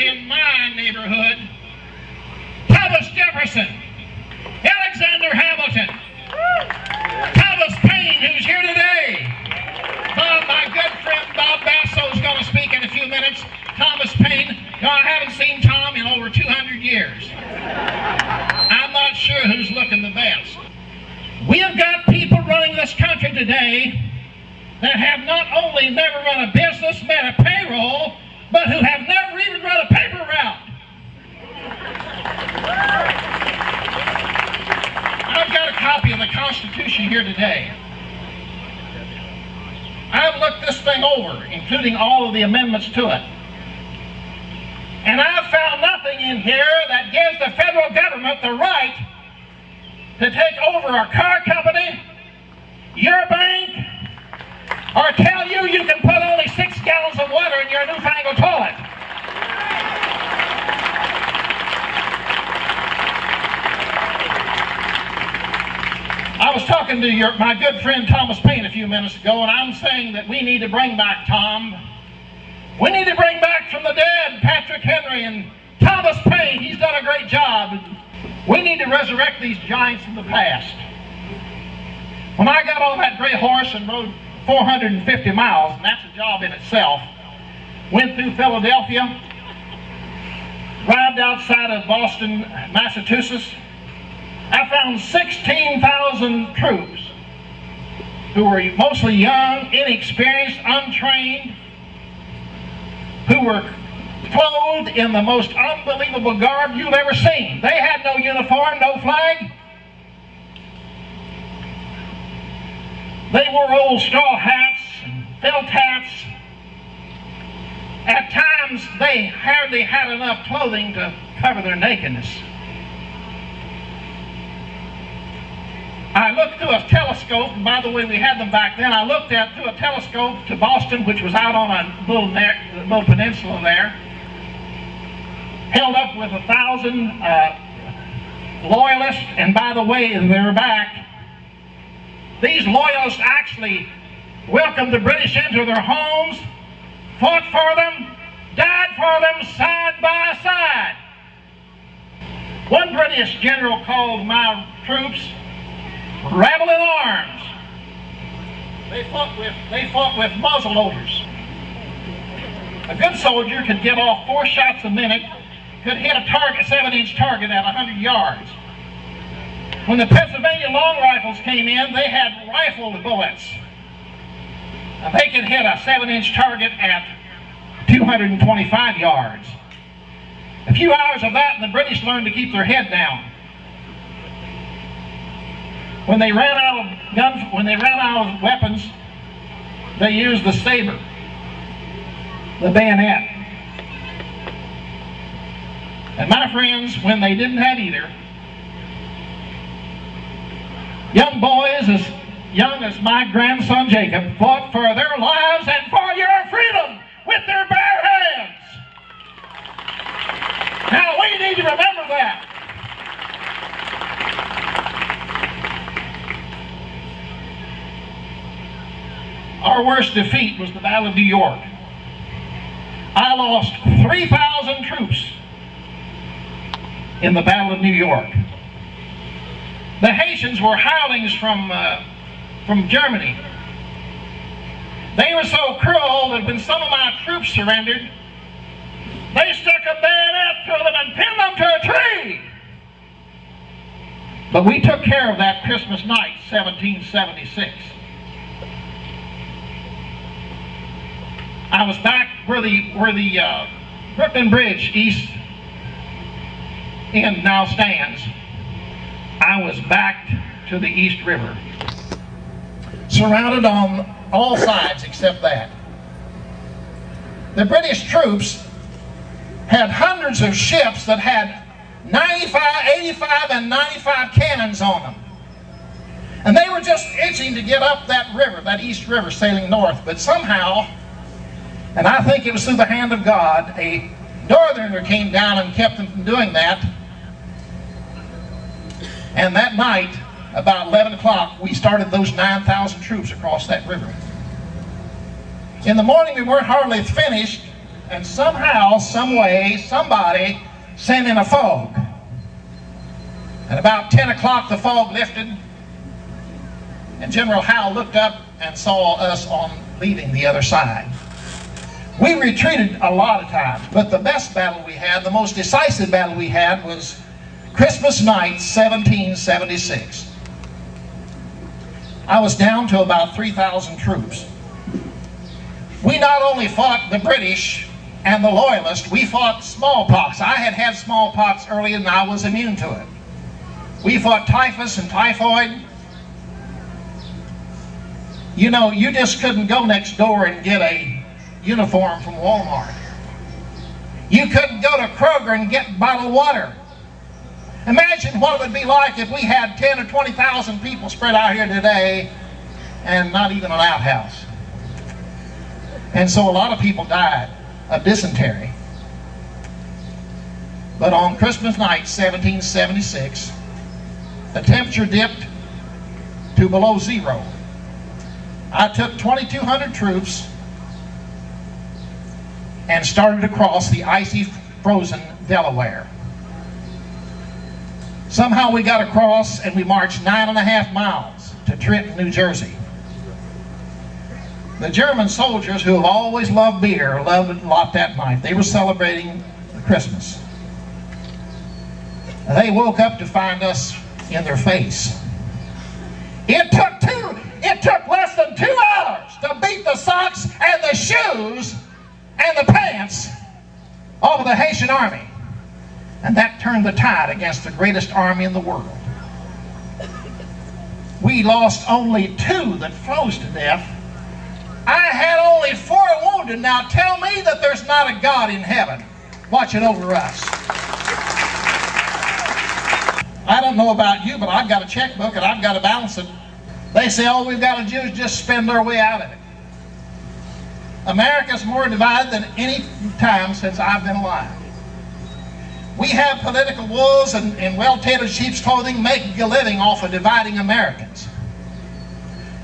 in my neighborhood, Thomas Jefferson, Alexander Hamilton, Thomas Paine, who's here today. My good friend Bob Basso is going to speak in a few minutes. Thomas Paine, I haven't seen Tom in over 200 years. I'm not sure who's looking the best. We have got people running this country today that have not only never run a business, met a payroll, but who have never even run a paper route. I've got a copy of the Constitution here today. I've looked this thing over, including all of the amendments to it. And I've found nothing in here that gives the federal government the right to take over a car company, your bank, or tell you you can put only 6 gallons of water in your newfangled toilet. I was talking to my good friend Thomas Paine a few minutes ago, and I'm saying that we need to bring back Tom. We need to bring back from the dead Patrick Henry and Thomas Paine. He's done a great job. We need to resurrect these giants of the past. When I got on that gray horse and rode 450 miles, and that's a job in itself, went through Philadelphia, arrived outside of Boston, Massachusetts, I found 16,000 troops who were mostly young, inexperienced, untrained, who were clothed in the most unbelievable garb you've ever seen. They had no uniform, no flag. They wore old straw hats and felt hats. At times, they hardly had enough clothing to cover their nakedness. I looked through a telescope, and by the way, we had them back then. I looked through a telescope to Boston, which was out on a little peninsula there, held up with 1,000 loyalists, and by the way, they're back. These loyalists actually welcomed the British into their homes, fought for them, died for them side by side. One British general called my troops rebel in arms. They fought with muzzle loaders. A good soldier could get off 4 shots a minute, could hit a 7-inch target at 100 yards. When the Pennsylvania long rifles came in, they had rifled bullets. And they could hit a 7-inch target at 225 yards. A few hours of that, and the British learned to keep their head down. When they ran out of weapons, they used the saber, the bayonet. And my friends, when they didn't have either, young boys as young as my grandson Jacob fought for their lives and for your freedom with their bare hands. Now we need to remember that. Our worst defeat was the Battle of New York. I lost 3,000 troops in the Battle of New York. The Haitians were hirelings from Germany. They were so cruel that when some of my troops surrendered, they stuck a bayonet through them and pinned them to a tree. But we took care of that Christmas night, 1776. I was back where the Brooklyn Bridge East End now stands. I was back to the East River, surrounded on all sides except that. The British troops had hundreds of ships that had 85 and 95 cannons on them. And they were just itching to get up that river, that East River sailing north, but somehow, and I think it was through the hand of God, a northerner came down and kept them from doing that. And that night, about 11 o'clock, we started those 9,000 troops across that river. In the morning, we weren't hardly finished and somehow, some way, somebody sent in a fog. And about 10 o'clock the fog lifted, and General Howe looked up and saw us leaving the other side. We retreated a lot of times, but the best battle we had, the most decisive battle we had, was Christmas night, 1776. I was down to about 3,000 troops. We not only fought the British and the Loyalists, we fought smallpox. I had had smallpox early and I was immune to it. We fought typhus and typhoid. You know, you just couldn't go next door and get a uniform from Walmart. You couldn't go to Kroger and get bottled water. Imagine what it would be like if we had 10 or 20,000 people spread out here today and not even an outhouse. And so a lot of people died of dysentery. But on Christmas night, 1776, the temperature dipped to below zero. I took 2,200 troops and started across the icy, frozen Delaware. Somehow we got across and we marched 9.5 miles to Trenton, New Jersey. The German soldiers, who have always loved beer, loved it a lot that night. They were celebrating Christmas. They woke up to find us in their face. It took less than 2 hours to beat the socks and the shoes and the pants off of the Haitian army. And that turned the tide against the greatest army in the world. We lost only 2 that froze to death. I had only 4 wounded. Now tell me that there's not a God in heaven watching over us. I don't know about you, but I've got a checkbook and I've got to balance it. They say all we've got to do is just spend our way out of it. America's more divided than any time since I've been alive. We have political wolves and well-tailored sheep's clothing making a living off of dividing Americans.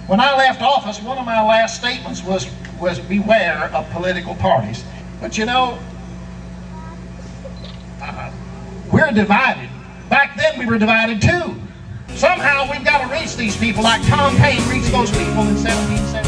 When I left office, one of my last statements was beware of political parties. But you know, we're divided. Back then we were divided too. Somehow we've got to reach these people like Tom Paine reached those people in 1770.